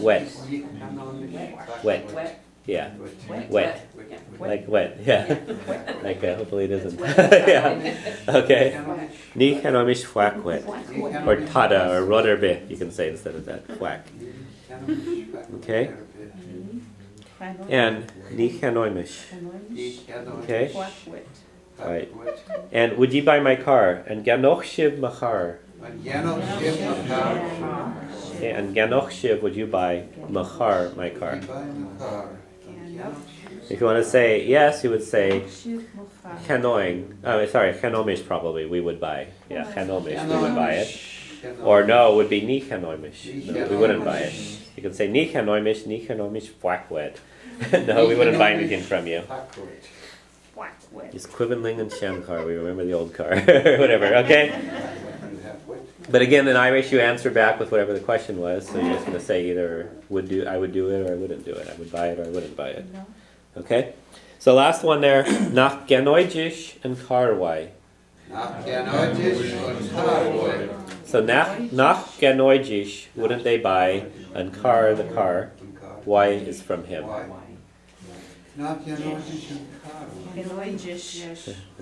Wet. Wet. Yeah. Wet. Like wet. Yeah. Like hopefully it isn't. Yeah. Okay. Ni chanomish whack wet. Or tada or rudderbe, you can say instead of that. Whack. Okay. And ni chanomish. Okay. Right. And would you buy my car? And ganoch shiv machar. Okay, and ganoch shiv, would you buy machar, my car? If you want to say yes, you would say chanoing. Sorry, chanomish probably we would buy. Yeah, chanomish, we would buy it. Or no, it would be ni chanomish. No, we wouldn't buy it. You could say ni chanomish, whack wet. No, we wouldn't buy anything from you. It's Quivenling and Shankar. We remember the old car. Whatever, okay? But again, in Irish, you answer back with whatever the question was. So you're just going to say either I would do it or I wouldn't do it. I would buy it or I wouldn't buy it. Okay? So last one there. Nach genoidish and karwai. So nach genoidish, wouldn't they buy? And kar, the car. Why is from him.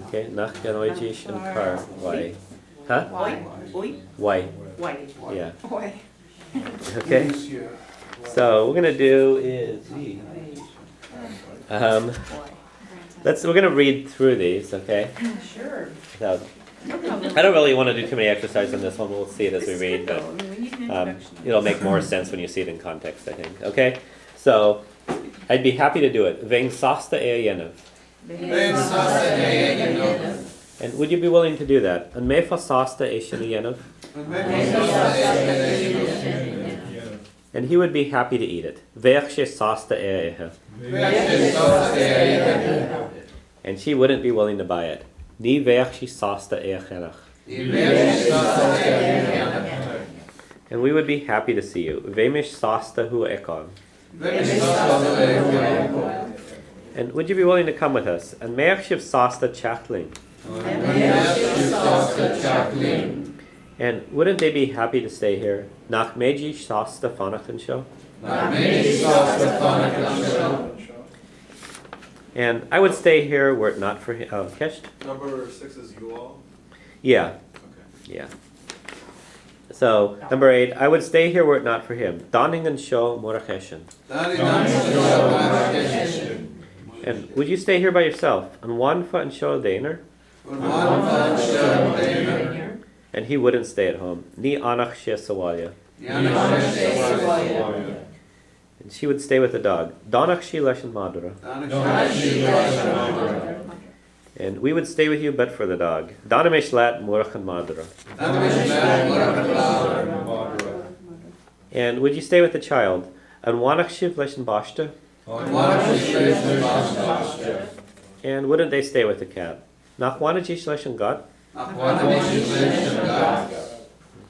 Okay, nach genoidish and kar. Why? Huh? Why? Yeah. Okay. So what we're gonna do is we're gonna read through these, okay? Sure. So, I don't really want to do too many exercises on this one. We'll see it as we read, but it'll make more sense when you see it in context, I think. Okay? So I'd be happy to do it. Veng sasta eayenev. And would you be willing to do that? And mefa sasta eayenev. And he would be happy to eat it. Ve'achshe sasta eayenev. And she wouldn't be willing to buy it. Ni ve'achshi sasta eachenach. And we would be happy to see you. Ve'mish sasta hu ekon. And would you be willing to come with us? And me'achshiv sasta chatling. And wouldn't they be happy to stay here? Nach meji sasta fanachan show. And I would stay here were it not for him. Oh, Kesh? Number 6 is you all? Yeah. Okay. Yeah. So, number 8, I would stay here were it not for him. Donning and show moracheshen. And would you stay here by yourself? And one foot and show daner? And he wouldn't stay at home. Ni anach she sawalia. And she would stay with the dog. Donach she leshen madura. And we would stay with you but for the dog. Danamesh lat murachan madura. And would you stay with the child? And wanach shiv leshen bashta. And wouldn't they stay with the cat? Nach wanajish leshen god.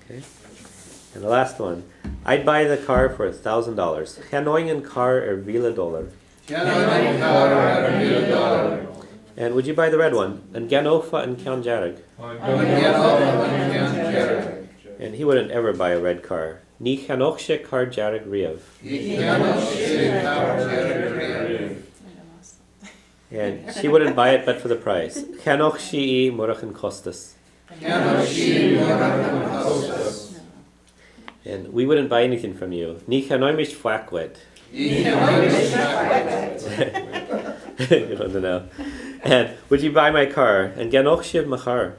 Okay. And the last one. I'd buy the car for $1,000. Chanoingen car vila dollar. And would you buy the red one? And Ganofa and Count Jarag. And he wouldn't ever buy a red car. Ni Chanochshe car Jarag Riev. And she wouldn't buy it but for the price. Chanochshi Morachan Costas. And we wouldn't buy anything from you. Ni Chanoimish Fwakwet. You don't know. And would you buy my car? And Ganochshiv Machar.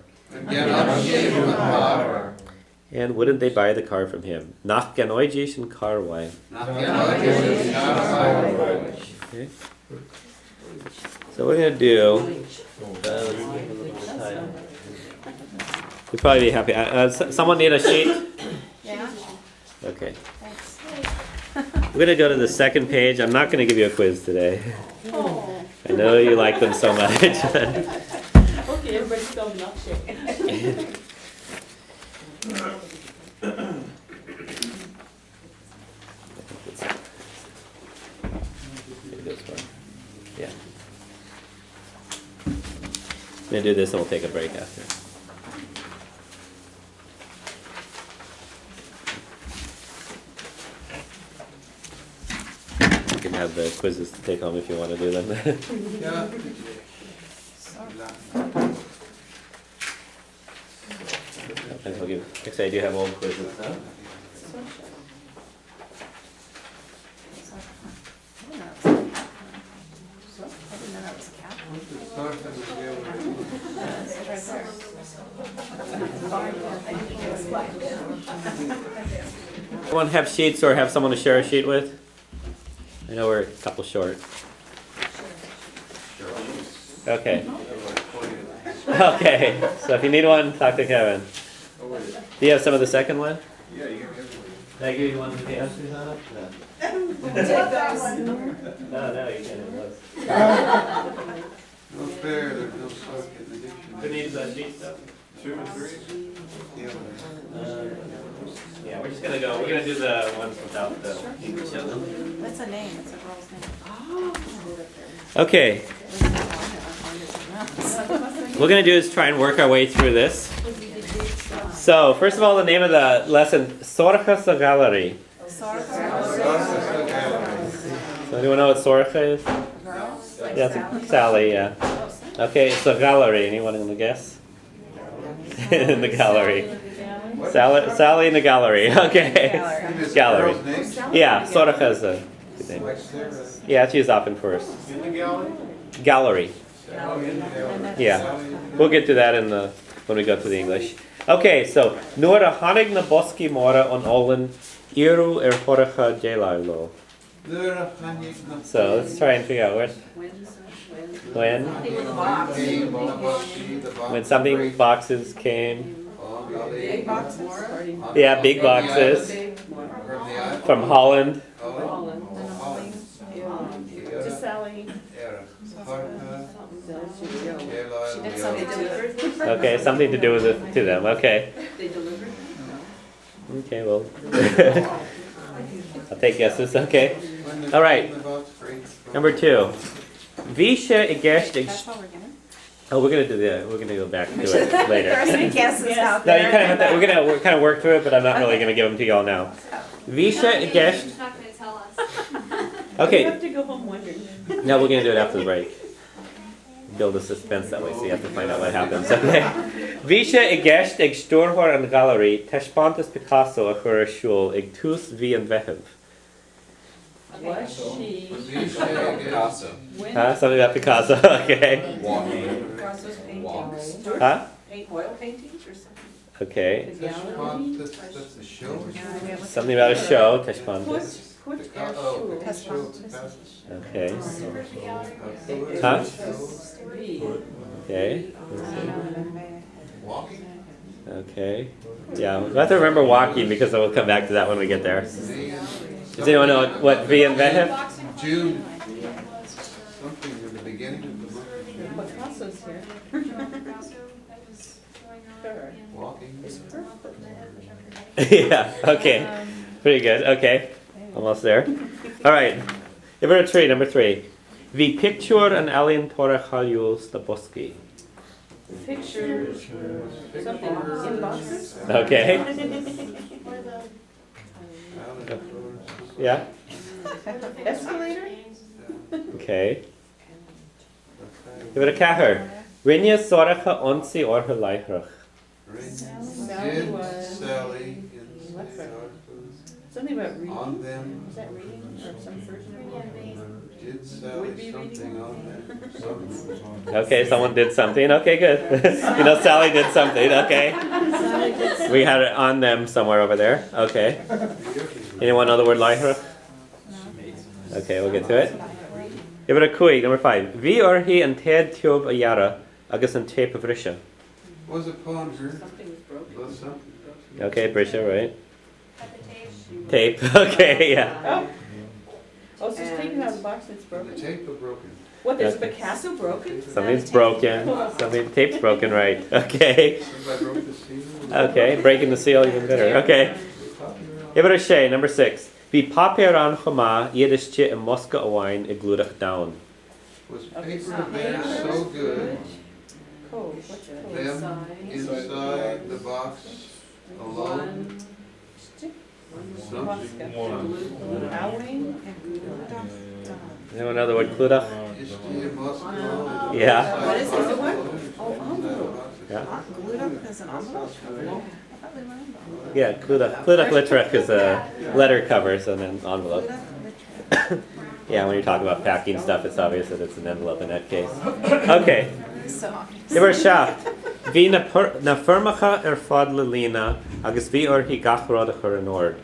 And wouldn't they buy the car from him? Nach Ganoijish and Karwai. Okay. So we're going to do... you'd probably be happy. Someone need a sheet? Yeah. Okay. We're going to go to the second page. I'm not going to give you a quiz today. Oh. I know you like them so much. Okay, everybody's so milkshake. Yeah. I'm going to do this and we'll take a break after. can have the quizzes to take home if you want to do them. Yeah. Actually, I do have old quizzes now. Want to have sheets or have someone to share a sheet with? I know we're a couple short. Okay. Okay. So if you need one, talk to Kevin. Do you have some of the second one? Yeah, you can have Did I give you one with the answers on it? No. No, you can't. No fair, there's no sock in the dictionary. Who needs that sheet stuff? 2 and 3. Yeah, we're just gonna go. We're gonna do the ones without the English on them. That's a name, it's a girl's name. Okay. What we're gonna do is try and work our way through this. So, first of all, the name of the lesson, Sorcha Ghailearai. So anyone know what Sorcha is? Yeah, it's Sally, yeah. Okay, so Ghailearai, anyone in the guess? In the gallery. Sally in the gallery, okay. Gallery. Yeah, Sorcha is a good name. Yeah, it's used often for us. In the gallery? Gallery. Yeah, we'll get to that when we go to the English. Okay, so Nora Hanig na Boski Mora on Olin Iru Horcha Ghailearai. So let's try and figure out when something boxes came. Yeah, big boxes from Holland. To Sally. Okay, something to do with it to them. Okay. Okay, well, I'll take guesses. Okay. All right. Number 2. Visha Igesh. Oh, we're gonna go back to it later. There are some guesses out No, there. you kind of have to. We're kind of work through it, but I'm not really gonna give them to y'all now. Visha Igesh. He's not going to tell us. You Okay. have to go home wondering. No, we're gonna do it after the break. Build a suspense that way, so you have to find out what happens. Okay. Visha Igesh ig Storhor and Gallery Teshpontus Picasso a Chur Shul ig Tus Vi and Vehev. Was she? Picasso. Huh? Something about Picasso. Okay. Walking. Picasso's paintings. Walks. Huh? Oil paintings or something? Okay. That's the show. Something about a show. Teshpontus. Put Okay. Huh? Okay. Walking? Okay. Yeah, we'll have to remember walking because we'll come back to that when we get there. Does anyone know what V and Vehev? June. Something in the beginning of the book. Picasso's here. Sure. Walking. It's perfect. Yeah, okay. Pretty good. Okay. Almost there. All right. Number 3, number 3. Vi picture an alien Torah Chalyul Staboski. Pictures. Something in boxes? Okay. Yeah. Escalator? Okay. Give it a caher. Rinya Soracha Onsi or her Leihrach. Sally was. Sally What's that? Something about reading? on them. Is that reading or some version of reading? Did Would Sally be something reading. on them? Something. Okay, someone did something. Okay, good. You know, Sally did something. Okay. Sally did We had it on them somewhere over there. Okay. Anyone know the word Leihrach? Okay, we'll get to it. Give it a kuig, number 5. Vi or he and Ted Tiob Ayara, Agus and Tape of Risha. Was upon her. something was broken. Was something. Okay, Brisha, right? Tape. Okay, yeah. Oh, so it's taken out of the box and it's The broken? tape was broken. What, there's Picasso broken? Something's broken. Something tape's broken, right? Okay. Somebody broke the seal. Okay, breaking the seal even better. Okay. Give it a shay, number 6. Vi papier an choma Yiddish chit in Moscow wine igludach down. Was paper there so good, Code, what's it? them inside the box alone, Mosca. Owing and gluta. Anyone know the word kludach? Ishti, Moscow. Yeah. What is it? What? Oh, envelope. Yeah. Gluta is an envelope? I thought they were envelopes. Yeah, kludach. Kludach litrach is a letter covers and an envelope. Yeah, when you're talking about packing stuff, it's obvious that it's an envelope in that case. Okay. So. Ibar shaft. Vi na firmacha fod lelina, agus vi hi gachrod a chur an ord.